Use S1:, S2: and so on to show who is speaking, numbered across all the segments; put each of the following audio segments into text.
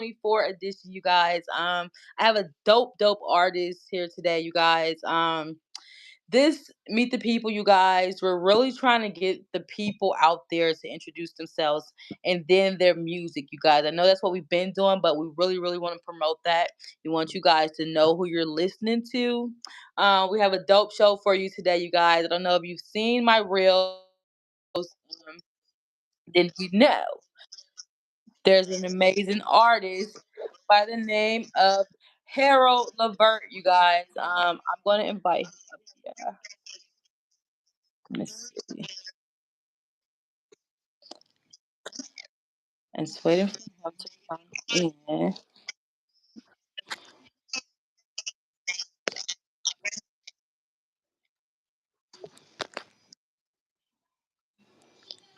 S1: 2024 edition, you guys. I have a dope artist here today, you guys. This Meet the People, you guys. We're really trying to get the people out there to introduce themselves and then their music, you guys. I know that's what we've been doing, but we really want to promote that. We want you guys to know who you're listening to. We have a dope show for you today, you guys. I don't know if you've seen my reels. Then you know there's an amazing artist by the name of Harold Levert, you guys. I'm going to invite him up here. Let me see. And just waiting for him to come in.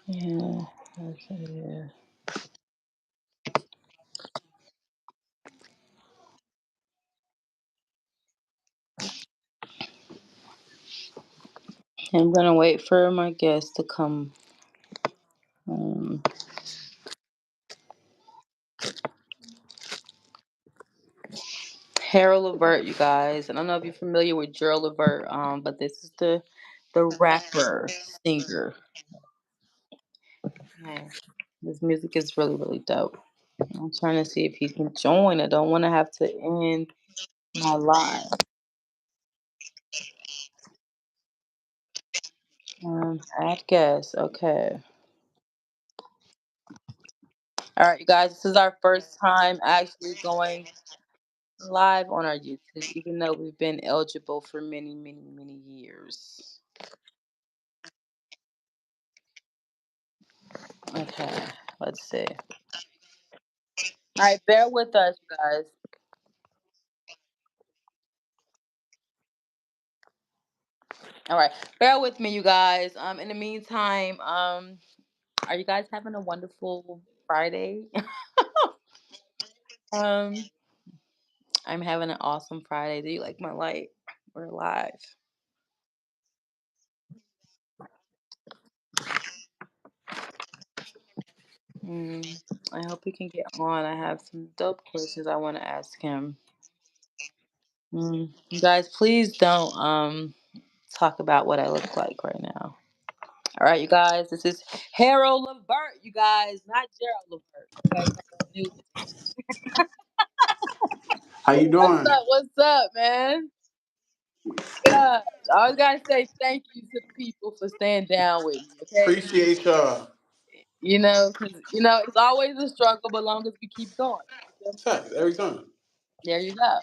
S1: Yeah, that's it. I'm gonna wait for my guest to come. Um, Harold Levert, you guys. I don't know if you're familiar with Gerald Levert, but this is the rapper singer. Yeah. His music is really dope. I'm trying to see if he can join. I don't want to have to end my live. Add guest. Okay. All right, you guys. This is our first time actually going live on our YouTube, even though we've been eligible for many years. Okay. Let's see. All right, bear with us, you guys. All right, bear with me, you guys. In the meantime, are you guys having a wonderful Friday? um, I'm having an awesome Friday. Do you like my light? We're live. Mm, I hope he can get on. I have some dope questions I want to ask him. You guys, please don't talk about what I look like right now. All right, you guys. This is Harold Levert. You guys, not Gerald Levert. Okay, that's new.
S2: How you
S1: What's
S2: doing?
S1: up? What's up, man? God, I always gotta say thank you to the people for staying down with me. Okay,
S2: Appreciate y'all.
S1: because it's always a struggle, but long as we keep going. You feel me?
S2: Facts every time.
S1: There you go.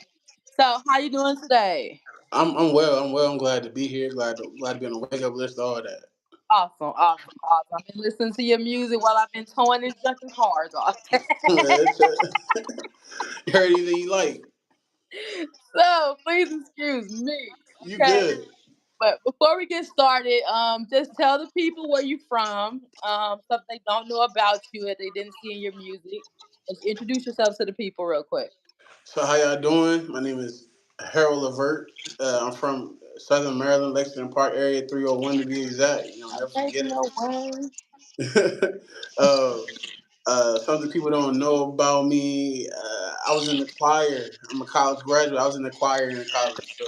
S1: So, how you doing today?
S2: I'm well. I'm well. I'm glad to be here. Glad to be on the wake up list. All that.
S1: Awesome. I've been listening to your music while I've been towing and junking cars all day.
S2: You heard anything you like?
S1: So please excuse me,
S2: You
S1: okay?
S2: good?
S1: But before we get started, just tell the people where you from, something they don't know about you that they didn't see in your music. Just introduce yourself to the people real quick.
S2: So how y'all doing? My name is Harold Levert. I'm from Southern Maryland, Lexington Park area, 301 to be exact. I'll never
S1: Okay,
S2: forget
S1: you know what?
S2: it. Something people don't know about me. I was in the choir. I'm a college graduate. I was in the choir in college, so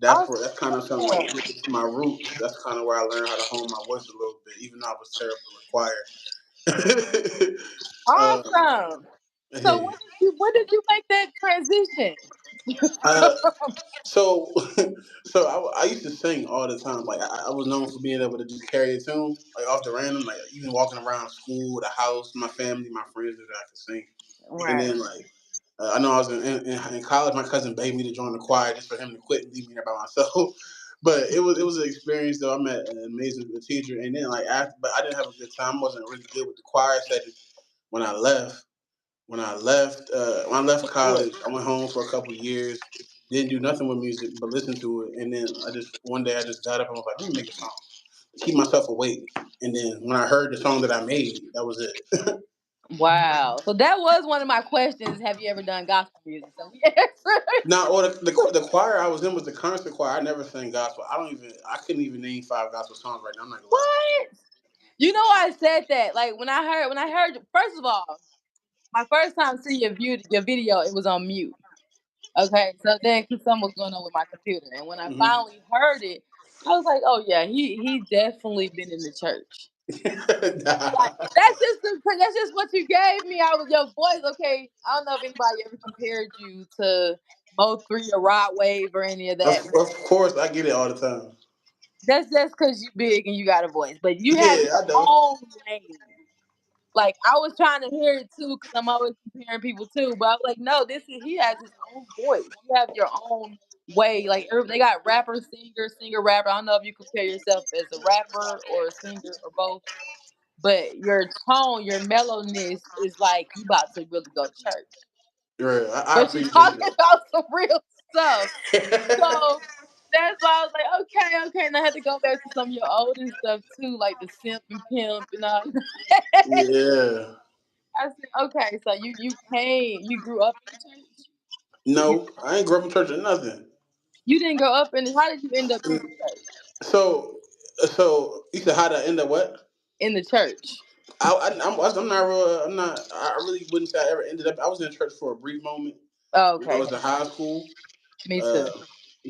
S2: that's kind of something like
S1: Awesome.
S2: to my roots. That's kind of where I learned how to hone my voice a little bit, even though I was terrible at choir.
S1: Awesome. So
S2: Yeah.
S1: when did you make that transition?
S2: Uh, so, I used to sing all the time. Like I was known for being able to just carry a tune, like off the random, like even walking around school, the house, my family, my friends knew that I could sing. And
S1: Right.
S2: then I know I was in college. My cousin begged me to join the choir just for him to quit and leave me there by myself. But it was an experience though. I met an amazing teacher, and then like after, but I didn't have a good time. I wasn't really good with the choir setting when I left. When I left college, I went home for a couple years. Didn't do nothing with music but listen to it, and then one day I just got up and was like, let me make a song, keep myself awake. And then when I heard the song that I made, that was it.
S1: Wow. So that was one of my questions. Have you ever done gospel music? So we answered.
S2: Now, or the choir I was in was the concert choir. I never sang gospel. I couldn't even name five gospel songs right now. I'm not gonna lie to
S1: What? You know I said that. Like when I heard first of all, my first time seeing your video, it was on mute. Okay, so then 'cause something was going on with my computer, and when I
S2: Hmm.
S1: finally heard it, I was like, "Oh yeah, he definitely been in the church." Like
S2: Nah.
S1: that's just what you gave me. I was your voice. Okay, I don't know if anybody ever compared you to Mo3 or Rod Wave or any of that, but
S2: Of course, I get it all the time.
S1: that's just because you big and you got a voice. But you have
S2: Yeah,
S1: your
S2: I know.
S1: own lane. Like I was trying to hear it too because I'm always comparing people too. But I was like, no, this is he has his own voice. You have your own way. Like they got rapper, singer, rapper. I don't know if you compare yourself as a rapper or a singer or both, but your tone, your mellowness is like you about to really go to church.
S2: Right, I
S1: But you
S2: appreciate
S1: talking about some real stuff.
S2: that.
S1: So that's why I was like, okay, okay. And I had to go back to some of your older stuff too, like the simp and pimp and all.
S2: Yeah.
S1: I said, okay, so you grew up in the church. You,
S2: No, I ain't grew up in church or nothing.
S1: you didn't grow up in it. How did you end up in the church?
S2: So, so you said how to end up what?
S1: In the church.
S2: I'm not real. I'm not. I really wouldn't say I ever ended up. I was in church for a brief moment
S1: Oh,
S2: when I
S1: okay,
S2: was in high school.
S1: me too.
S2: Uh,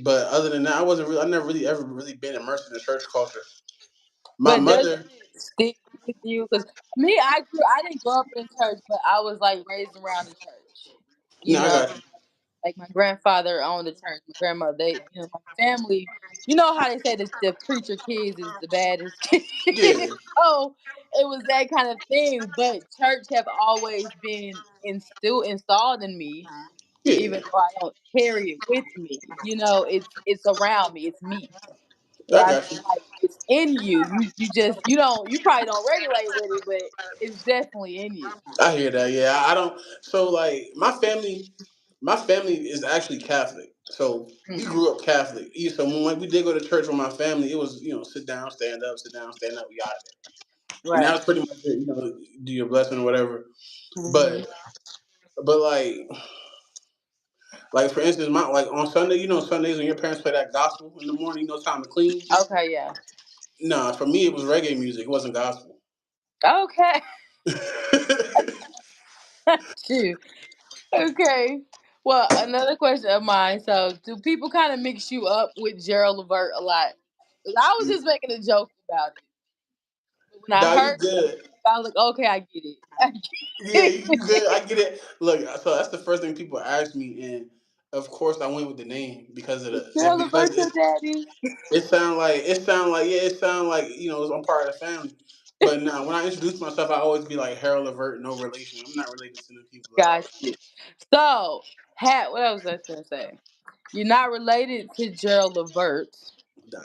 S2: but other than that, I wasn't really. I never really ever really been immersed in the church culture. My
S1: But doesn't
S2: mother.
S1: it stick with you? Because me, I didn't grow up in church, but I was like raised around the church. You
S2: No, I
S1: know,
S2: got you.
S1: like my grandfather owned the church. My grandmother, my family. You know how they say the preacher kids is the baddest kids.
S2: Yeah,
S1: So it was that kind of thing. But church have always been installed in me,
S2: yeah,
S1: even though I don't carry it with me. It's around me. It's me. But
S2: I
S1: I
S2: got
S1: feel
S2: you.
S1: like it's in you. You probably don't regulate with it, but it's definitely in you.
S2: I hear that. Yeah, I don't. So like my family is actually Catholic. So we
S1: Mm,
S2: grew up Catholic. So when we did go to church with my family, it was sit down, stand up, sit down, stand up. We got it, and that
S1: right.
S2: was pretty much it. Do your blessing or whatever.
S1: Hmm.
S2: But like for instance, my like on Sunday, Sundays when your parents play that gospel in the morning, time to clean.
S1: Okay, yeah.
S2: Nah, for me it was reggae music. It wasn't gospel.
S1: Okay. Shoot. Okay. Well, another question of mine. So, do people kind of mix you up with Gerald Levert a lot? 'Cause I was just making a joke about it, but when I
S2: Nah, you
S1: heard it,
S2: good.
S1: I was like, okay, I get it. I
S2: Yeah,
S1: get
S2: you good. I get it. Look, so that's the first thing people ask me, and of course I went with the name because of
S1: Is
S2: the and
S1: Gerald
S2: because
S1: Levert your daddy?
S2: it sound like I'm part of the family. But now when I introduce myself, I always be like Harold Levert, no relation. I'm not related to them people at
S1: Got
S2: all.
S1: you. So, what else was I gonna say? You're not related to Gerald Levert.
S2: Nah.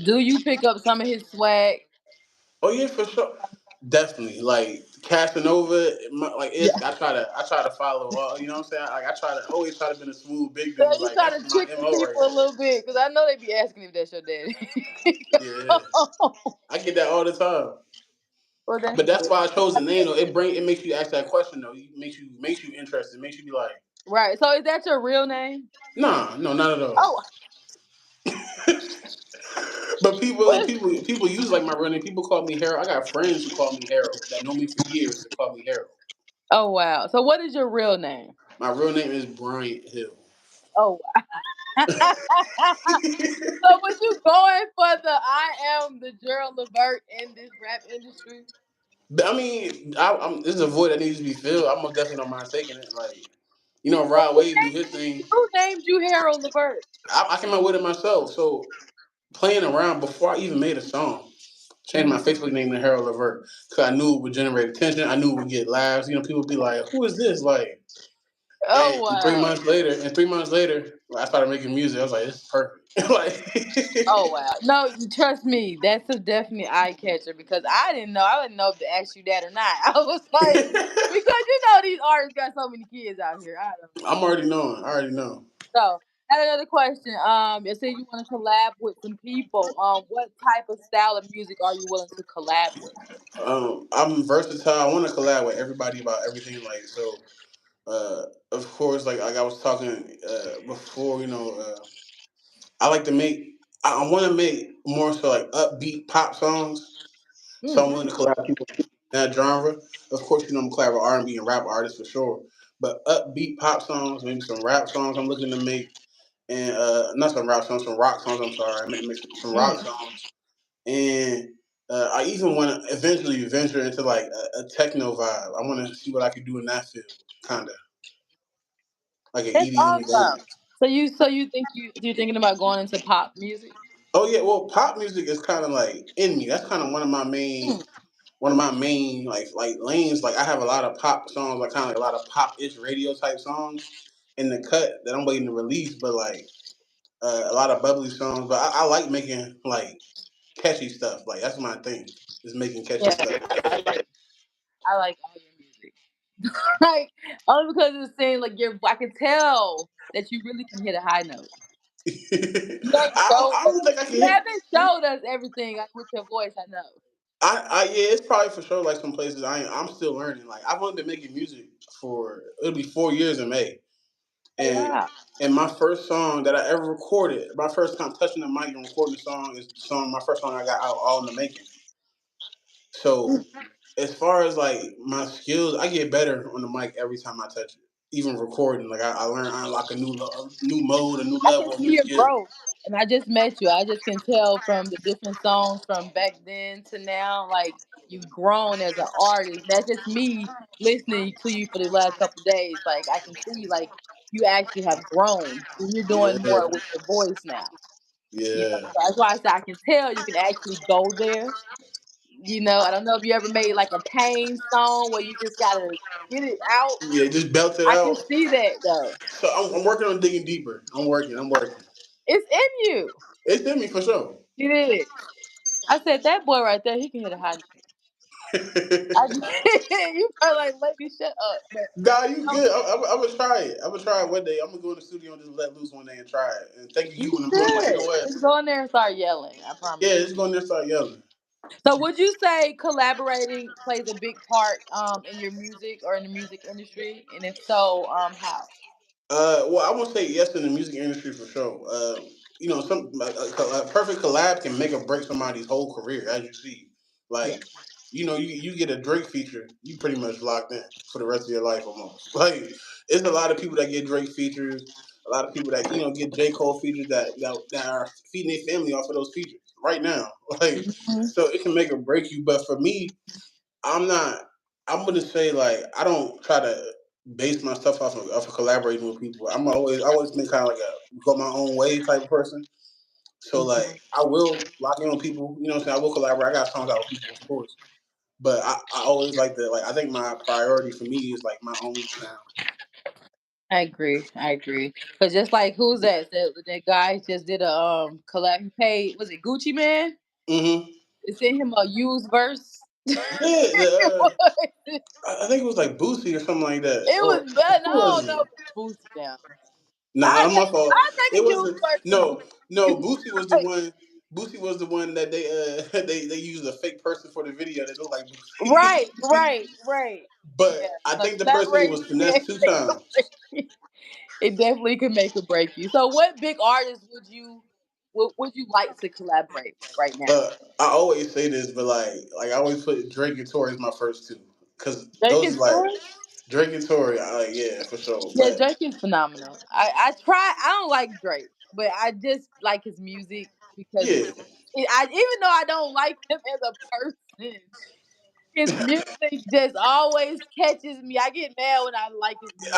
S1: Do you pick up some of his swag?
S2: Oh yeah, for sure. Definitely, like Casanova, like
S1: Yeah.
S2: I try to follow. You know what I'm saying? Like I try to always try to be a smooth big
S1: So
S2: dude.
S1: you
S2: Like
S1: try
S2: that's
S1: to
S2: my
S1: trick the
S2: mo right
S1: people a little bit because I know they be asking if that's your daddy.
S2: there. Yeah, I get that all the time.
S1: Well, that's
S2: But that's
S1: good.
S2: why I chose the name though. It makes you ask that question though. It makes you interested. It makes you be like,
S1: Right. So is that your real name?
S2: nah, no, not at all.
S1: Oh,
S2: But
S1: what?
S2: people use like my real name. People call me Harold. I got friends who call me Harold that know me for years that call me Harold.
S1: Oh wow. So what is your real name?
S2: My real name is Bryant Hill.
S1: Oh wow. So was you going for the I am the Gerald Levert in this rap industry?
S2: But, I mean, this is a void that needs to be filled. I'm most definitely don't mind taking it. Like,
S1: Who
S2: Rod Wave do his
S1: named you?
S2: thing.
S1: Who named you Harold Levert?
S2: I came up with it myself. So playing around before I even made a song, changed my
S1: Mhm.
S2: Facebook name to Harold Levert because I knew it would generate attention. I knew it would get laughs. People would be like, "Who is this?" Like,
S1: Oh
S2: and
S1: wow.
S2: 3 months later, I started making music. I was like, "This is perfect."
S1: Oh
S2: like,
S1: wow. No, you trust me, that's a definite eye catcher because I didn't know. I didn't know if to ask you that or not. I was like, because these artists got so many kids out here. I don't know.
S2: I'm already knowing. I already know.
S1: So I had another question. You said you want to collab with some people. What type of style of music are you willing to collab with?
S2: I'm versatile. I want to collab with everybody about everything. Like so. Of course, like I was talking before, I like to make. I want to make more so like upbeat pop songs. So
S1: Hmm.
S2: I'm willing to collab with people. that genre. Of course, you know I'm a R&B and rap artist for sure. But upbeat pop songs, maybe some rap songs I'm looking to make, and not some rap songs, some rock songs. I'm sorry, I meant to make some rock
S1: Mm.
S2: songs, and I even want to eventually venture into like a techno vibe. I want to see what I could do in that field, kind of like an
S1: That's
S2: EDM
S1: awesome.
S2: event.
S1: So you think you're thinking about going into pop music?
S2: Oh yeah, well, pop music is kind of like in me. That's kind of
S1: Mm.
S2: one of my main like lanes. Like I have a lot of pop songs, like kind of like a lot of pop ish radio type songs in the cut that I'm waiting to release. But like a lot of bubbly songs. But I like making like catchy stuff. Like that's my thing is making catchy
S1: Yeah,
S2: stuff.
S1: I like all your music. Like only because it seems like I can tell that you really can hit a high note. You ain't showed
S2: I
S1: us.
S2: don't think I can
S1: You
S2: hit.
S1: haven't showed us everything like, with your voice. I know.
S2: Yeah, it's probably for sure like some places I'm still learning. Like I've only been making music for it'll be 4 years in May.
S1: Oh
S2: And
S1: wow.
S2: my first song that I ever recorded, my first time touching the mic and recording the song is the song my first song I got out all in the making. So as far as like my skills, I get better on the mic every time I touch it. Even recording, like I learn, I unlock a new mode, a new
S1: I can
S2: level, a new
S1: see your
S2: skill.
S1: growth. And I just met you. I just can tell from the different songs from back then to now, like you've grown as an artist. That's just me listening to you for the last couple of days. Like I can see like you actually have grown and you're doing
S2: Yeah,
S1: more with your voice now.
S2: yeah,
S1: So that's why I said I can tell you can actually go there. I don't know if you ever made like a pain song where you just gotta get it out.
S2: yeah. Just belt it
S1: I can
S2: out.
S1: see that though.
S2: So I'm working on digging deeper. I'm working. I'm working.
S1: It's in you.
S2: It's in me for sure.
S1: It is. I said that boy right there, he can hit a high note. I you probably like let me shut up, but
S2: Nah, you
S1: no,
S2: good. I'm gonna try it. I'm gonna try it one day. I'm gonna go in the studio and just let loose one day and try it. And thank
S1: you
S2: you. And I'm like, you
S1: should
S2: know what?
S1: just go in there and start yelling. I promise
S2: Yeah,
S1: you.
S2: just go in there and start yelling.
S1: So, would you say collaborating plays a big part in your music or in the music industry? And if so, how?
S2: Well, I would say yes in the music industry for sure. You know, a perfect collab can make or break somebody's whole career, as you see.
S1: Yeah.
S2: Like, you know, you get a Drake feature, you pretty much locked in for the rest of your life almost. Like, it's a lot of people that get Drake features, a lot of people that get J Cole features that are feeding their family off of those features right now. Like,
S1: Mhm.
S2: so it can make or break you. But for me, I'm not. I'm gonna say like I don't try to base my stuff off of collaborating with people. I always been kind of like a go my own way type of person. So
S1: Mhm.
S2: like I will lock in with people. You know what I'm saying? I will collaborate. I got songs out with people, of course. But I always like to like I think my priority for me is like my own sound.
S1: I agree. I agree. Because just like who's that? That guy just did a collab. He paid. Was it Gucci Man?
S2: Hmm.
S1: They sent him a used verse.
S2: Yeah,
S1: It was.
S2: I think it was like Boosie or something like that.
S1: It
S2: Or
S1: was bad.
S2: who
S1: No,
S2: was
S1: no,
S2: it?
S1: Boosie now.
S2: Nah, my fault.
S1: I
S2: It
S1: take a used
S2: wasn't.
S1: verse.
S2: No. Boosie was the one. Boosie was the one that they they used a fake person for the video that looked like
S1: Right,
S2: Boosie.
S1: right, right. Yeah.
S2: But I
S1: So
S2: think the person
S1: collaboration
S2: was
S1: can
S2: finessed two
S1: actually make or
S2: times.
S1: break you. It definitely can make or break you. So what big artists would you like to collaborate with right now?
S2: I always say this, but like I always put Drake and Tory as my first two because
S1: Drake
S2: those
S1: and
S2: like
S1: Tory?
S2: Drake and Tory. I like yeah for sure.
S1: Yeah,
S2: But
S1: Drake is phenomenal. I don't like Drake, but I just like his music because
S2: yeah,
S1: even though I don't like him as a person, his music just always catches me. I get mad when I like his music.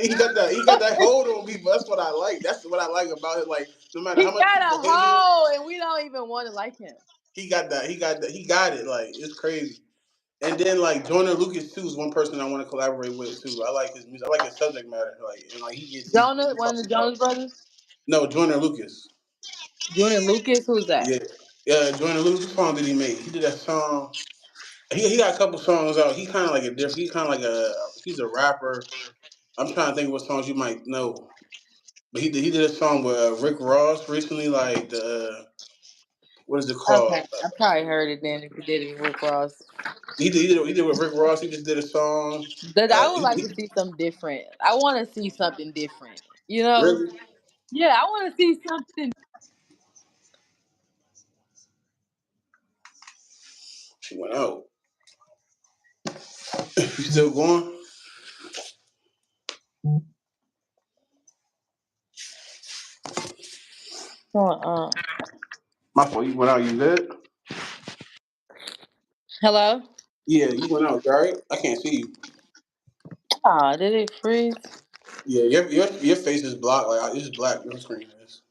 S2: he got that hold on people. That's what I like. That's what I like about it. Like no matter how
S1: He
S2: much
S1: got
S2: people
S1: a
S2: hate him,
S1: hole, and we don't even want to like him.
S2: he got that. He got that. He got it. Like it's crazy. And then like Joyner Lucas too is one person I want to collaborate with too. I like his music. I like his subject matter. Like and like
S1: Jonah,
S2: he
S1: one
S2: talks
S1: of the
S2: about
S1: Jonas brothers.
S2: no Joyner Lucas.
S1: Jordan Lucas, who's that?
S2: Yeah, Joyner Lucas. What song did he make? He did that song. He got a couple songs out. He kind of like a different. He's kind of like a he's a rapper. I'm trying to think what songs you might know. But he did a song with Rick Ross recently. Like the what is it
S1: Okay,
S2: called?
S1: I probably heard it then if you did it with Rick Ross.
S2: He did with Rick Ross. He just did a song.
S1: But I would like to
S2: He
S1: see something different. I want to see something different. You know?
S2: really
S1: Yeah, I want to see something.
S2: she went out. You still going?
S1: Uh-uh.
S2: My fault. You went out. You good?
S1: Hello?
S2: Yeah, you went out. You all right? I can't see you.
S1: Ah, did it freeze?
S2: Yeah, your face is blocked. Like it's black. Your screen is.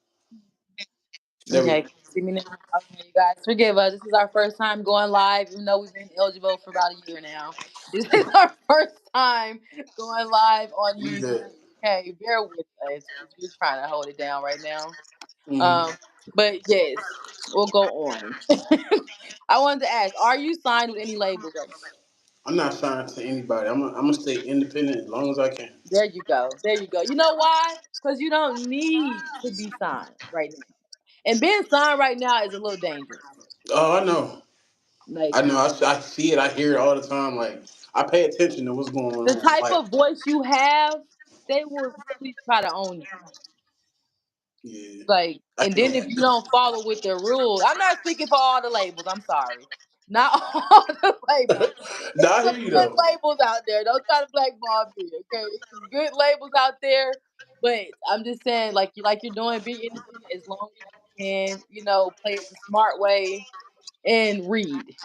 S2: There we
S1: Okay,
S2: go.
S1: can you see me now? Okay, you guys, forgive us. This is our first time going live, even though we've been eligible for about a year now. This is our first time going live on
S2: You
S1: YouTube.
S2: good?
S1: Okay, bear with us because we're trying to hold it down right now.
S2: Hmm.
S1: Um, but yes, we'll go on. I wanted to ask, are you signed with any labels right now?
S2: I'm not signed to anybody. I'm gonna stay independent as long as I can.
S1: There you go. There you go. You know why? Because you don't need to be signed right now. And being signed right now is a little dangerous.
S2: Oh, I know.
S1: Like
S2: I know. I see it. I hear it all the time. Like I pay attention to what's going
S1: the
S2: on.
S1: type
S2: Like
S1: of voice you have, they will really try to own you.
S2: yeah,
S1: Like,
S2: I
S1: and then if
S2: can.
S1: you don't follow with their rules, I'm not speaking for all the labels. I'm sorry, not all the labels.
S2: Nah,
S1: It's
S2: I
S1: some
S2: hear you
S1: good
S2: though.
S1: labels out there. Don't try to blackball me, okay? It's some good labels out there, but I'm just saying, like you're doing, be independent as long as you can. You know, play it the smart way and read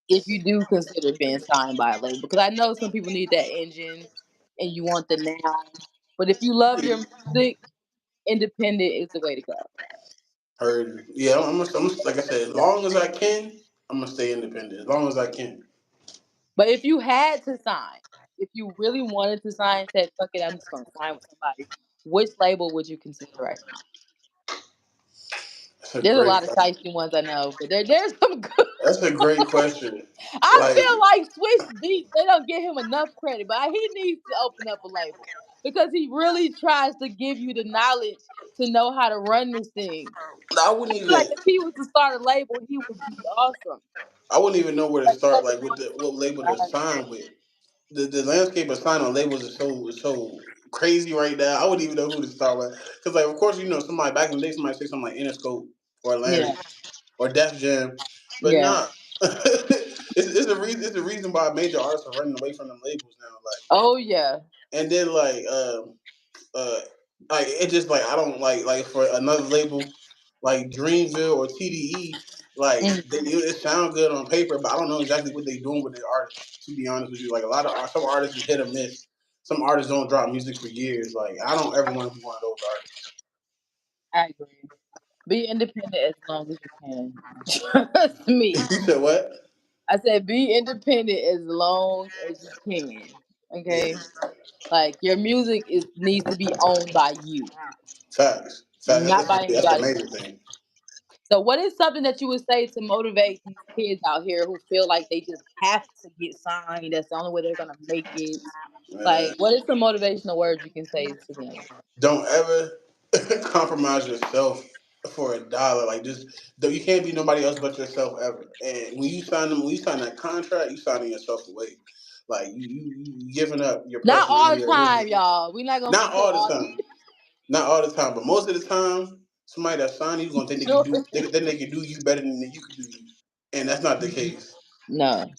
S1: if you do consider being signed by a label. Because I know some people need that engine, and you want the now. But if you love your music, independent is the way to go.
S2: Heard. Yeah, like I said, as long as I can, I'm gonna stay independent. As long as I can.
S1: But if you had to sign, if you really wanted to sign, said, fuck it, I'm just gonna sign with somebody, which label would you consider right now?
S2: That's a
S1: There's a
S2: great
S1: lot of
S2: question.
S1: shiesty ones I know, but there's some good.
S2: That's a great question.
S1: I
S2: Like
S1: feel like Swiss Beats, they don't give him enough credit, but he needs to open up a label because he really tries to give you the knowledge to know how to run this thing.
S2: I
S1: I
S2: wouldn't
S1: feel like
S2: even.
S1: if he was to start a label, he would be awesome.
S2: I wouldn't even know where to
S1: Like
S2: start.
S1: let
S2: Like
S1: him know
S2: what label to
S1: how to
S2: sign with. The landscape of signing labels is so crazy right now. I wouldn't even know who to start with. Because like of course somebody back in the day somebody say something like Interscope or
S1: Yeah,
S2: Atlantic or Def Jam, but
S1: yeah.
S2: not. It's the reason. It's the reason why major artists are running away from them labels now. Like
S1: Oh yeah.
S2: and then uh like it just like I don't like for another label like Dreamville or TDE like it sound good on paper, but I don't know exactly what they doing with their artists. To be honest with you, like a lot of some artists is hit or miss. Some artists don't drop music for years. Like I don't ever want to be one of those artists.
S1: I agree. Be independent as long as you can. Trust me.
S2: You said what?
S1: I said be independent as long as you can.
S2: Yeah,
S1: Okay? Like your music is needs to be owned by you,
S2: facts.
S1: not by
S2: That's a
S1: anybody
S2: major
S1: else.
S2: thing.
S1: So what is something that you would say to motivate these kids out here who feel like they just have to get signed? That's the only way they're gonna make it.
S2: Uh,
S1: Like, what is some motivational words you can say to them?
S2: don't ever compromise yourself for $1. Like just you can't be nobody else but yourself ever. And when you sign that contract, you signing yourself away. Like you giving up your
S1: Not all
S2: personality,
S1: the
S2: your
S1: time,
S2: original.
S1: y'all. We're not gonna
S2: Not
S1: say
S2: all the
S1: all
S2: time. Not all the time, but most of the time, somebody that's signing you gonna think they can
S1: the
S2: do they can do you better than you can do you, and that's not the case.
S1: No,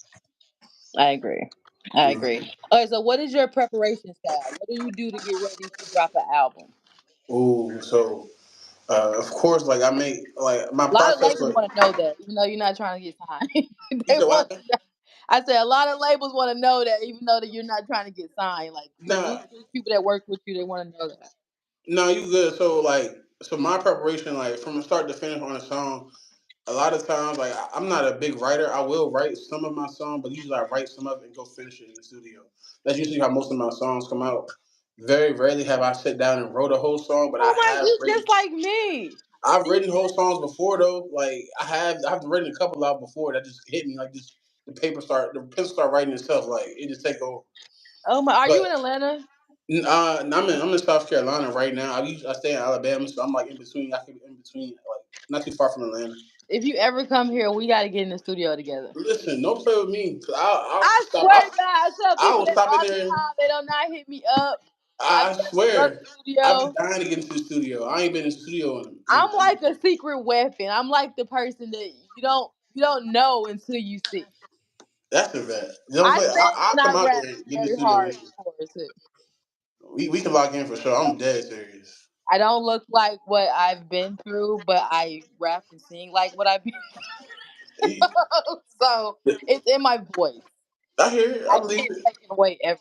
S1: I agree. I agree. Okay, so what is your preparation style? What do you do to get ready to drop an album?
S2: Oh, so of course, like I make like my
S1: A lot of
S2: process
S1: labels
S2: for.
S1: want to know that, even though you're not trying to get signed.
S2: You
S1: they
S2: said
S1: want.
S2: what?
S1: I said a lot of labels want to know that, even though that you're not trying to get signed. Like
S2: Nah,
S1: producers, people that work with you, they want to know that.
S2: no, you good. So my preparation, like from start to finish on a song, a lot of times, like I'm not a big writer. I will write some of my song, but usually I write some of it and go finish it in the studio. That's usually how most of my songs come out. Very rarely have I sit down and wrote a whole song, but
S1: Oh my, you just like me.
S2: I've
S1: See?
S2: written whole songs before though. Like I've written a couple out before that just hit me like just the pencil start writing itself. Like it just take over.
S1: Oh my, are you
S2: But
S1: in Atlanta?
S2: I'm in South Carolina right now. I stay in Alabama, so I'm like in between. I can be in between, like not too far from Atlanta.
S1: If you ever come here, we got to get in the studio together.
S2: Listen, don't play with me. Cause I'll
S1: I
S2: stop.
S1: swear to God, I tell
S2: I
S1: people
S2: will
S1: that
S2: stop in
S1: all the
S2: there.
S1: time. They don't not hit me up. I
S2: I
S1: be at the brother
S2: swear, I've been
S1: studio.
S2: dying to get into the studio. I ain't been in the studio
S1: I'm like a secret weapon. I'm like the person that you don't know until you see.
S2: That's a bet. You know,
S1: I
S2: but
S1: said
S2: I'll
S1: and I
S2: come out
S1: rap
S2: there and get in the
S1: very
S2: studio
S1: hard
S2: with you.
S1: before too.
S2: We can lock in for sure. I'm dead serious.
S1: I don't look like what I've been through, but I rap and sing like what I've been
S2: You-
S1: through. So it's in my voice.
S2: I hear it. I
S1: I
S2: believe
S1: can't
S2: it.
S1: take it away ever.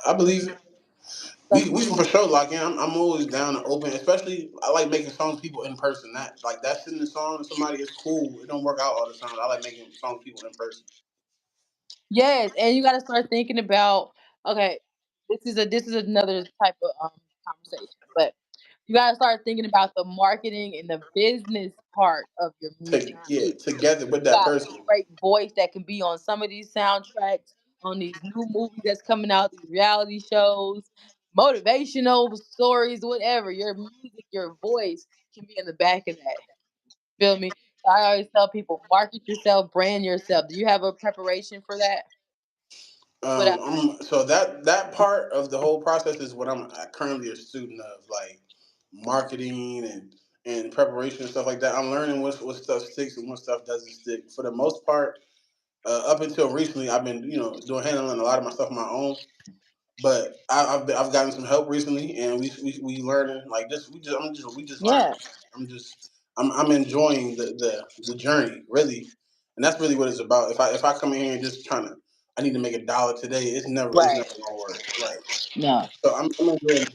S2: I believe it.
S1: So
S2: We can for sure lock in. I'm always down and open. Especially I like making songs with people in person. That sitting the song to somebody is cool. It don't work out all the time. I like making songs with people in person.
S1: yes, and you got to start thinking about okay, this is another type of conversation, but you got to start thinking about the marketing and the business part of your music too.
S2: Together with
S1: You
S2: that
S1: got a
S2: person.
S1: great voice that can be on some of these soundtracks, on these new movies that's coming out, these reality shows, motivational stories, whatever. Your music, your voice can be in the back of that. Feel me? So I always tell people, market yourself, brand yourself. Do you have a preparation for that? Put out.
S2: So that part of the whole process is what I'm currently a student of, like marketing and preparation and stuff like that. I'm learning what stuff sticks and what stuff doesn't stick. For the most part, up until recently, I've been doing handling a lot of my stuff on my own. But I've gotten some help recently, and we learning like this. We just learning.
S1: Yeah,
S2: I'm enjoying the journey really, and that's really what it's about. If I come in here and just trying to I need to make $1 today, it's never
S1: right.
S2: gonna work. Like
S1: No.
S2: so I'm enjoying.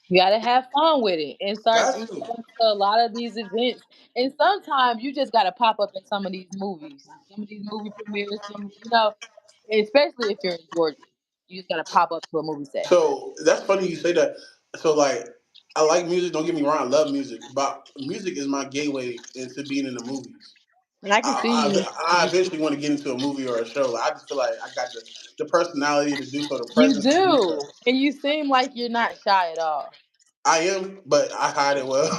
S1: You gotta have fun with it and start
S2: Got
S1: going
S2: to.
S1: to a lot of these events. And sometimes you just gotta pop up in some of these movies, some of these movie premieres, especially if you're in Georgia. You just gotta pop up to a movie set.
S2: So that's funny you say that. So like I like music. Don't get me wrong. I love music, but music is my gateway into being in the movies.
S1: And I can see you.
S2: I eventually want to get into a movie or a show. Like, I just feel like I got the personality to do so, the
S1: You
S2: presence to do so.
S1: do. And you seem like you're not shy at all.
S2: I am, but I hide it well.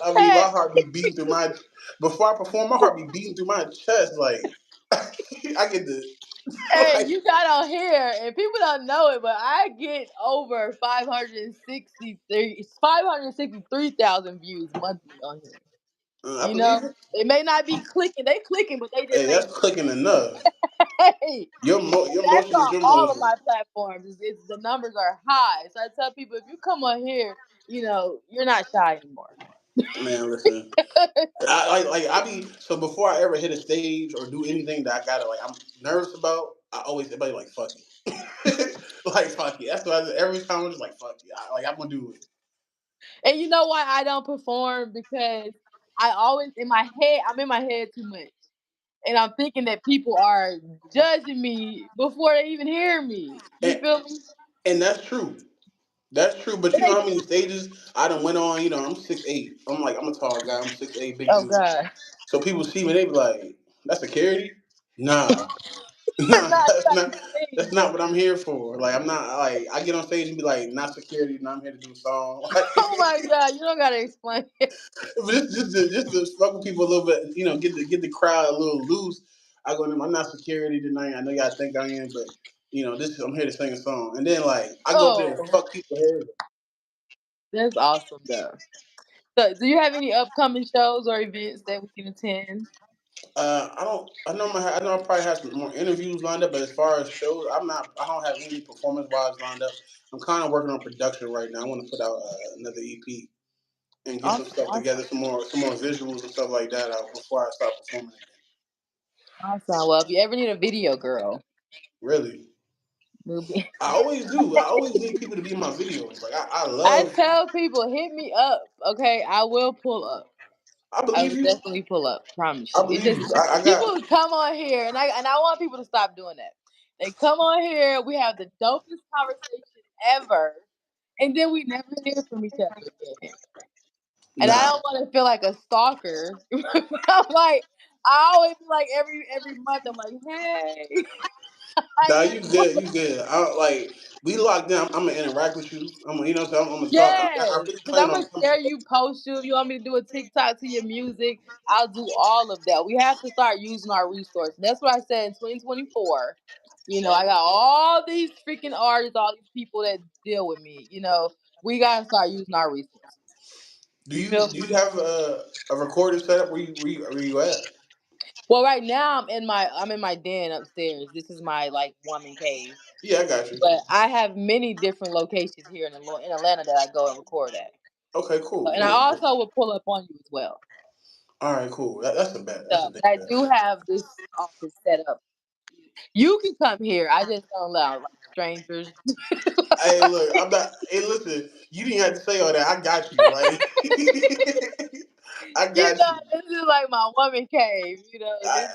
S2: I mean, my
S1: Hey,
S2: heart be beating through my. Before I perform, my heart be beating through my chest. Like I get the
S1: hey,
S2: like.
S1: you got on here, and people don't know it, but I get over 563,000 views monthly on here.
S2: I
S1: You
S2: believe
S1: know,
S2: it.
S1: they may not be clicking. They clicking, but they just
S2: Hey,
S1: ain't.
S2: that's clicking enough.
S1: Hey,
S2: Your
S1: that's
S2: motion is
S1: on
S2: your
S1: all of
S2: motion.
S1: my platforms. It's the numbers are high. So I tell people if you come on here, you're not shy anymore.
S2: Man, listen. I be so before I ever hit a stage or do anything that I gotta like I'm nervous about. I always everybody like fuck it, like fuck it. That's what every time I'm just like fuck it. I'm gonna do it.
S1: And you know why I don't perform? Because I always I'm in my head too much. And I'm thinking that people are judging me before they even hear me. You
S2: And,
S1: feel me?
S2: and that's true. That's true. But
S1: And
S2: you know
S1: they,
S2: how many stages I done went on. I'm 6'8". I'm a tall guy. I'm 6'8", big
S1: oh
S2: dude.
S1: God.
S2: So people see me, they be like, "That's security." Nah,
S1: Nah,
S2: nah,
S1: you gotta
S2: that's
S1: sing.
S2: not what I'm here for. Like I'm not like I get on stage and be like, "Not security." No, I'm here to do a song.
S1: Oh my God, you don't gotta explain it.
S2: But just to fuck with people a little bit, get the crowd a little loose. I go to them. I'm not security tonight. I know y'all think I am, but I'm here to sing a song. And then like I go up there and
S1: Oh,
S2: fuck people head.
S1: that's awesome though. So do you have any upcoming shows or events that we can attend?
S2: I don't. I know I probably have some more interviews lined up, but as far as shows, I'm not. I don't have anything performance wise lined up. I'm kind of working on production right now. I want to put out another EP and get some
S1: Awesome,
S2: stuff
S1: awesome,
S2: together, some more visuals and stuff like that out before I start performing again.
S1: awesome. Well, if you ever need a video girl,
S2: Really.
S1: we'll be
S2: I always do. I always need people to be in my videos. Like I
S1: I
S2: love.
S1: tell people, hit me up. Okay, I will pull up.
S2: I
S1: I
S2: believe
S1: will
S2: you.
S1: definitely pull up. Promise
S2: I
S1: you. It
S2: believe
S1: just
S2: you. I got.
S1: people come on here, and I want people to stop doing that. They come on here, we have the dopest conversation ever, and then we never hear from each other again. And I
S2: Nah.
S1: don't want to feel like a stalker. I'm like, I always like every month. I'm like, hey, how
S2: Nah,
S1: you
S2: you good.
S1: doing?
S2: You good. I don't, like we locked down. I'm gonna interact with you. I'm gonna talk. I
S1: Yes,
S2: really
S1: because
S2: plan
S1: I'm
S2: on
S1: gonna
S2: coming.
S1: share you, post you. If you want me to do a TikTok to your music, I'll do all of that. We have to start using our resources. That's what I said in 2024. I got all these freaking artists, all these people that deal with me. We gotta start using our resources.
S2: Do
S1: You
S2: you
S1: feel
S2: do
S1: me?
S2: you have a recording setup where you at?
S1: Well, right now I'm in my den upstairs. This is my like woman cave.
S2: Yeah, I got you.
S1: But I have many different locations here in Atlanta that I go and record at.
S2: Okay, cool,
S1: And I
S2: cool.
S1: also will pull up on you as well.
S2: All right, cool. That's a bet. That's a
S1: So
S2: big
S1: I
S2: bet.
S1: do have this office set up. You can come here. I just don't allow like strangers.
S2: Hey, look, I'm not. Hey, listen, you didn't have to say all that. I got you. Like, I
S1: You
S2: got
S1: know,
S2: you.
S1: this is like my woman cave. This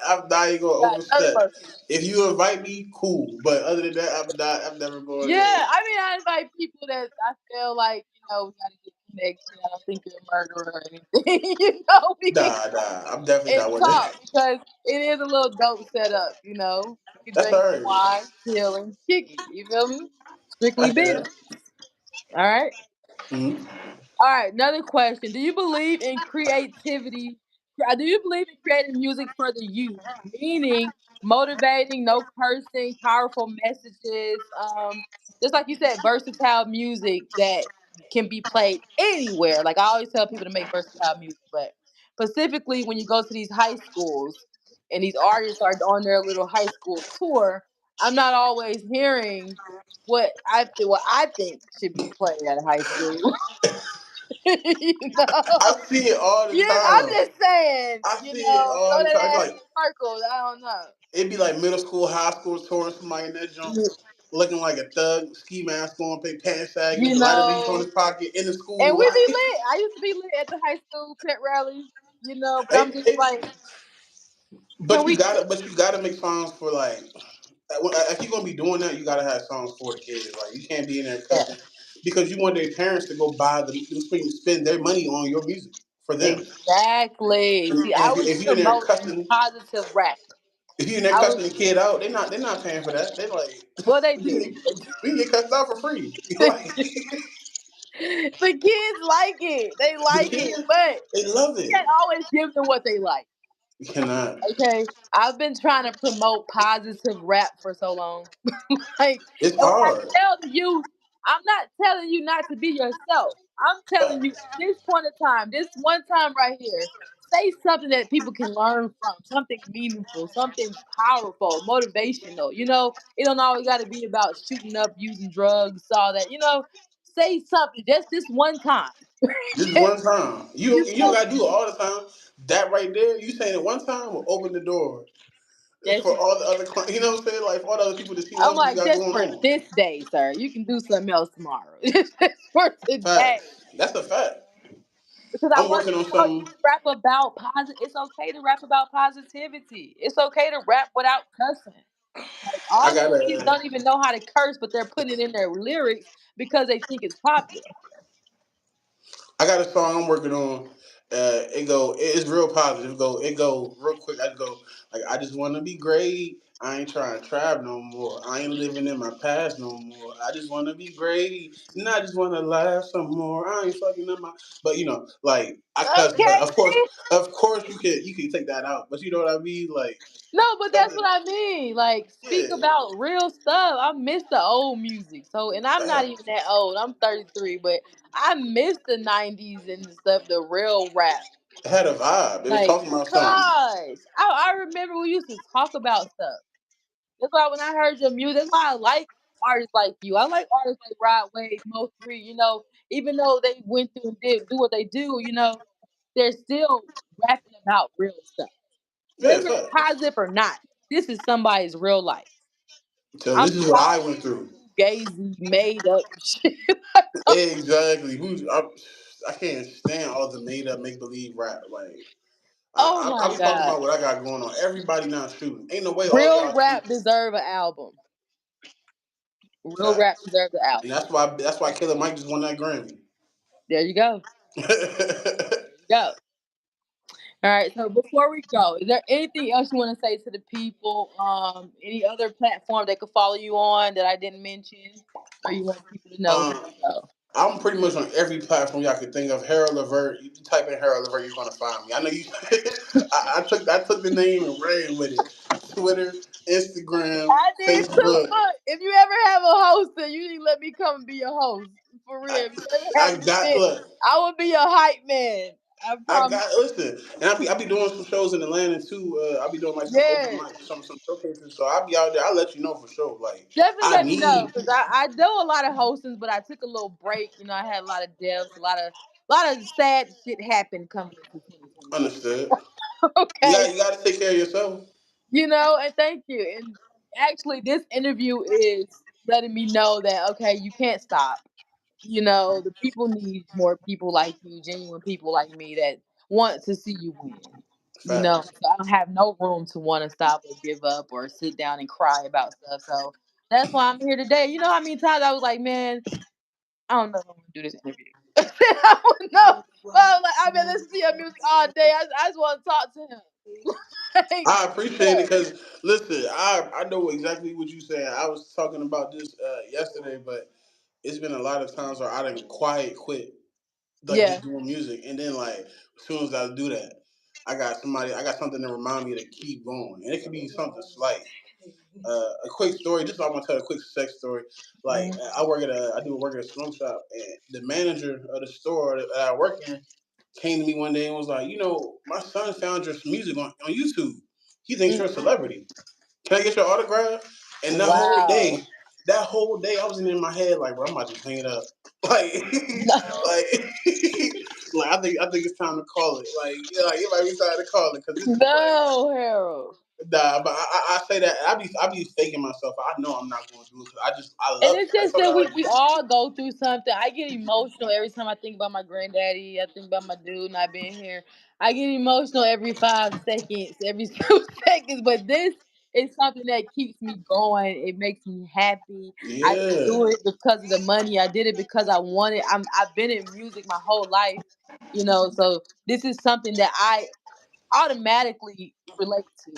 S2: I'm not even gonna
S1: got another
S2: overstep.
S1: location.
S2: If you invite me, cool. But other than that, I'm not. I'm never going
S1: Yeah,
S2: there.
S1: I mean, I invite people that I feel like we got a good connection. I don't think you're a murderer or anything. We can
S2: Nah, nah. I'm definitely
S1: and
S2: not one of
S1: talk
S2: that.
S1: because it is a little dope setup. You can
S2: That's
S1: drink
S2: all
S1: some
S2: right.
S1: wine, chill, and kick it. You feel me?
S2: I
S1: Strictly
S2: hear
S1: business.
S2: that.
S1: All right.
S2: Mm-hmm.
S1: All right, another question. Do you believe in creativity? Do you believe in creating music for the youth? Meaning motivating, no cursing, powerful messages. Just like you said, versatile music that can be played anywhere. Like I always tell people to make versatile music, but specifically when you go to these high schools and these artists are on their little high school tour, I'm not always hearing what I think should be played at a high school. you
S2: I
S1: know.
S2: see it all the
S1: Yeah, I'm
S2: time.
S1: just saying,
S2: I see it all
S1: throw
S2: the
S1: that
S2: time. It's
S1: ass
S2: like
S1: in circles. I don't know.
S2: it'd be like middle school, high school touring somebody in that jump, looking like a thug, ski mask on, pants sagging,
S1: You
S2: with the lighter leaf on
S1: know,
S2: his pocket in the school.
S1: and we be
S2: Like,
S1: lit. I used to be lit at the high school pet rallies, but I'm just
S2: it,
S1: like, can we
S2: but you gotta make songs for like if you're gonna be doing that, you gotta have songs for the kids. Like you can't be in there
S1: yeah,
S2: cussing because you want their parents to go buy spend their money on your music for them.
S1: exactly.
S2: And
S1: See, I was
S2: if you in there
S1: promoting
S2: cussing,
S1: positive rap.
S2: if you in there
S1: I was,
S2: cussing the kid out, they're not paying for that. They like
S1: well, they
S2: we can
S1: do.
S2: get, we can get cussed out for free. Like
S1: The kids like it. They
S2: the
S1: like it,
S2: kids,
S1: but
S2: they love
S1: you
S2: it.
S1: can't always give them what they like.
S2: You cannot.
S1: Okay, I've been trying to promote positive rap for so long. Like,
S2: It's
S1: and when I
S2: hard.
S1: tell the youth, I'm not telling you not to be yourself. I'm telling you
S2: But
S1: at this point in time, this one time right here, say something that people can learn from, something meaningful, something powerful, motivational. It don't always got to be about shooting up, using drugs, all that. Say something just this one time.
S2: just
S1: Just,
S2: one time. You don't
S1: feel
S2: gotta do
S1: me?
S2: it all the time. That right there, you saying it one time will open the door
S1: Just
S2: for all the other clients. You know what I'm saying? Like for all the other people to see what
S1: I'm
S2: else you
S1: like,
S2: got
S1: just
S2: going
S1: for
S2: on.
S1: this day, sir. You can do something else tomorrow. Just for today.
S2: Facts. That's a fact.
S1: Because I
S2: I'm
S1: want
S2: working on
S1: you
S2: something.
S1: to rap about positive. It's okay to rap about positivity. It's okay to rap without cussing. Like
S2: I
S1: all these kids
S2: gotta.
S1: don't even know how to curse, but they're putting it in their lyrics because they think it's popular.
S2: I got a song I'm working on. It's real positive. It go real quick. I go like, I just want to be great. I ain't trying to trap no more. I ain't living in my past no more. I just want to be great, and I just want to laugh some more. I ain't fucking up my. But like I cuss, but
S1: Okay, see?
S2: of course, you can take that out. But you know what I mean? Like
S1: No, but that's
S2: something.
S1: what I mean. Like, speak
S2: Yeah,
S1: about real stuff. I miss the old music. So, and I'm not even
S2: facts.
S1: that old. I'm 33, but I miss the 90s and the stuff, the real rap.
S2: It had a vibe. It was
S1: Like,
S2: talking about something.
S1: gosh, I remember we used to talk about stuff. That's why when I heard your music, that's why I like artists like you. I like artists like Rod Wave, Mo Three. Even though they went through and did do what they do, they're still rapping about real stuff.
S2: Yeah,
S1: Whether it's
S2: facts.
S1: positive or not, this is somebody's real life.
S2: So
S1: I'm
S2: this is what I
S1: tired of
S2: went through.
S1: this fugazi made up shit.
S2: Exactly. I can't stand all the made up make believe rap. Like
S1: Oh
S2: I
S1: my
S2: be talking
S1: god,
S2: about what I got going on. Everybody not shooting. Ain't no way all
S1: real
S2: y'all
S1: rap
S2: shooting.
S1: deserve an album. Real rap
S2: Facts.
S1: deserves an
S2: And
S1: album.
S2: that's why Killer Mike just won that Grammy.
S1: There you go. There you go. All right. So before we go, is there anything else you want to say to the people? Any other platform they could follow you on that I didn't mention, or you want people to know who
S2: um,
S1: to go?
S2: I'm pretty much on every platform y'all could think of. Harold Levert. You type in Harold Levert, you're gonna find me. I know you. I took the name and ran with it. Twitter, Instagram,
S1: I did too.
S2: Facebook.
S1: Look, if you ever have a host, then you need to let me come and be your host for real.
S2: I,
S1: If you ever
S2: I
S1: have an
S2: got
S1: event,
S2: look.
S1: I will be your hype man. I
S2: I
S1: promise.
S2: got listen, and I be doing some shows in Atlanta too. I be doing like some open
S1: Yeah.
S2: mics, some showcases. So I'll be out there. I'll let you know for sure. Like
S1: Definitely
S2: I
S1: let me know
S2: need
S1: because I do a lot of hostings, but I took a little break. You know, I had a lot of deaths, a lot of sad shit happened coming into 2025.
S2: understood.
S1: Okay,
S2: You got to take care of yourself.
S1: and thank you. And actually, this interview is letting me know that okay, you can't stop. The people need more people like you, genuine people like me that want to see you win.
S2: Facts.
S1: So I don't have no room to want to stop or give up or sit down and cry about stuff. So that's why I'm here today. You know how many times I was like, man, I don't know if I'm gonna do this interview. I don't know. But I was like, I've been listening to your music all day. I just want to talk to him. Like,
S2: I appreciate
S1: yeah,
S2: it because listen, I know exactly what you saying. I was talking about this yesterday, but it's been a lot of times where I didn't quiet quit like
S1: yeah.
S2: just doing music, and then like as soon as I do that, I got something to remind me to keep going, and it could be something slight. A quick story. Just I want to tell a quick sex story. Like
S1: Mhm.
S2: I do work at a swim shop, and the manager of the store that I work in came to me one day and was like, my son found your music on YouTube. He thinks you're a
S1: Mm.
S2: celebrity. Can I get your autograph? And
S1: Wow.
S2: that whole day, I was in my head like, bro, I'm about to just hang it up. Like, like, like I think it's time to call it. Like, yeah, like it might be time to call it because this is like,
S1: No, Harold.
S2: nah. But I say that I be faking myself. I know I'm not going to do it because I
S1: And
S2: love it.
S1: it's
S2: I
S1: just
S2: told
S1: that
S2: her
S1: we
S2: already.
S1: all go through something. I get emotional every time I think about my granddaddy. I think about my dude not being here. I get emotional every 5 seconds, every 2 seconds. But this is something that keeps me going. It makes me happy. I didn't
S2: Yeah,
S1: do it because of the money. I did it because I wanted. I've been in music my whole life, So this is something that I automatically relate to.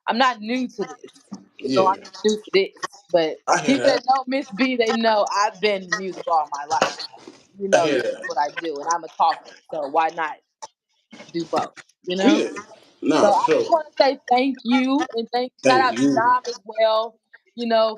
S1: I'm not new to this. I'm
S2: yeah.
S1: not new to this. But
S2: I hear
S1: people that
S2: that.
S1: know Miss B, they know I've been in music all my life.
S2: I hear
S1: This is
S2: that.
S1: what I do, and I'm a talker. So why not do both? You know.
S2: Yeah. Nah,
S1: So
S2: for
S1: I just
S2: sure.
S1: want to say thank you and shout
S2: Thank
S1: out to
S2: you.
S1: Dom as well,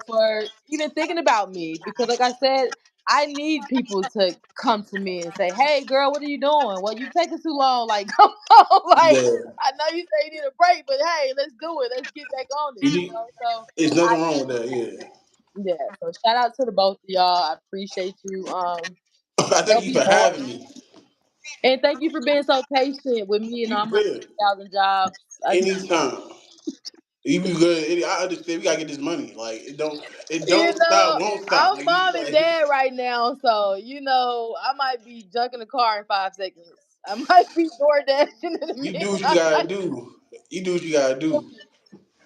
S1: for even thinking about me because like I said, I need people to come to me and say, "Hey girl, what are you doing? Well, you taking too long. Like, come on. Like,
S2: Yeah.
S1: I know you say you need a break, but hey, let's do it. Let's get back on
S2: You
S1: it,
S2: need,
S1: So
S2: there's
S1: I
S2: nothing wrong with that. Yeah.
S1: yeah, so shout out to the both of y'all. I appreciate you
S2: I thank
S1: helping
S2: you
S1: me
S2: for
S1: on.
S2: having me.
S1: And thank you for being so patient with me and
S2: You
S1: all my
S2: good
S1: 50,000 jobs.
S2: anytime. You be good. I understand. We gotta get this money. Like it
S1: You
S2: don't stop,
S1: know,
S2: won't stop.
S1: I'm
S2: Like you
S1: mom and
S2: like
S1: dad right now, so I might be junking the car in 5 seconds. I might be door dashing in a
S2: you do
S1: minute.
S2: what you gotta do. You do what you gotta do.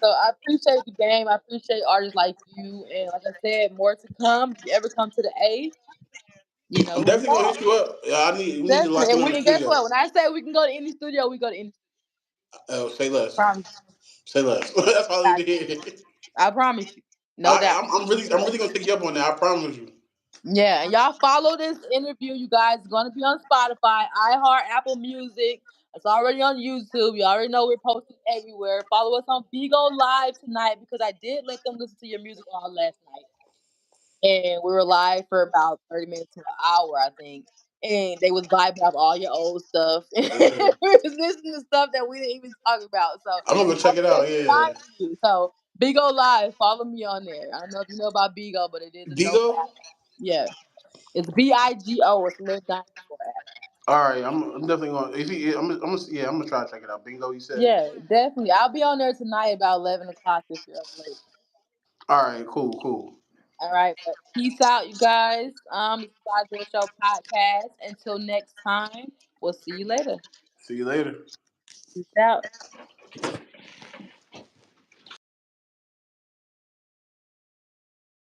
S1: So I appreciate the game. I appreciate artists like you, and like I said, more to come. If you ever come to the A, you know
S2: I'm
S1: who you
S2: definitely gonna
S1: are.
S2: hit you up. Yeah, we need to lock
S1: Definitely,
S2: in
S1: and
S2: on the
S1: we and guess
S2: studio.
S1: what? When I say we can go to any studio, we go to any.
S2: Say less.
S1: Promise.
S2: Say less. That's all I
S1: Got
S2: need to hear.
S1: I promise you, no doubt.
S2: I'm really gonna take you up on that. I promise you.
S1: Yeah, and y'all follow this interview. You guys it's gonna be on Spotify, iHeart, Apple Music. It's already on YouTube. You already know we're posting everywhere. Follow us on Bigo Live tonight because I did let them listen to your music all last night. And we were live for about 30 minutes to an hour, I think. And they was vibing off all your old stuff. we
S2: Yeah.
S1: was listening to stuff that we didn't even talk about. So
S2: I'm gonna go
S1: I
S2: check it
S1: was able
S2: out.
S1: to
S2: Yeah.
S1: find you. So Bigo Live, follow me on there. I don't know if you know about Bigo, but it is a dope
S2: Vigo.
S1: app. Yeah. It's Bigo. It's a little dinosaur app.
S2: All right. I'm definitely gonna. If he, yeah. I'm gonna try to check it out. Bingo. You said.
S1: Yeah, definitely. I'll be on there tonight about 11 o'clock if you're up late.
S2: All right. Cool. Cool.
S1: All right, but peace out, you guys. This is Godzilla Show podcast. Until next time, we'll see you later.
S2: See you later.
S1: Peace out.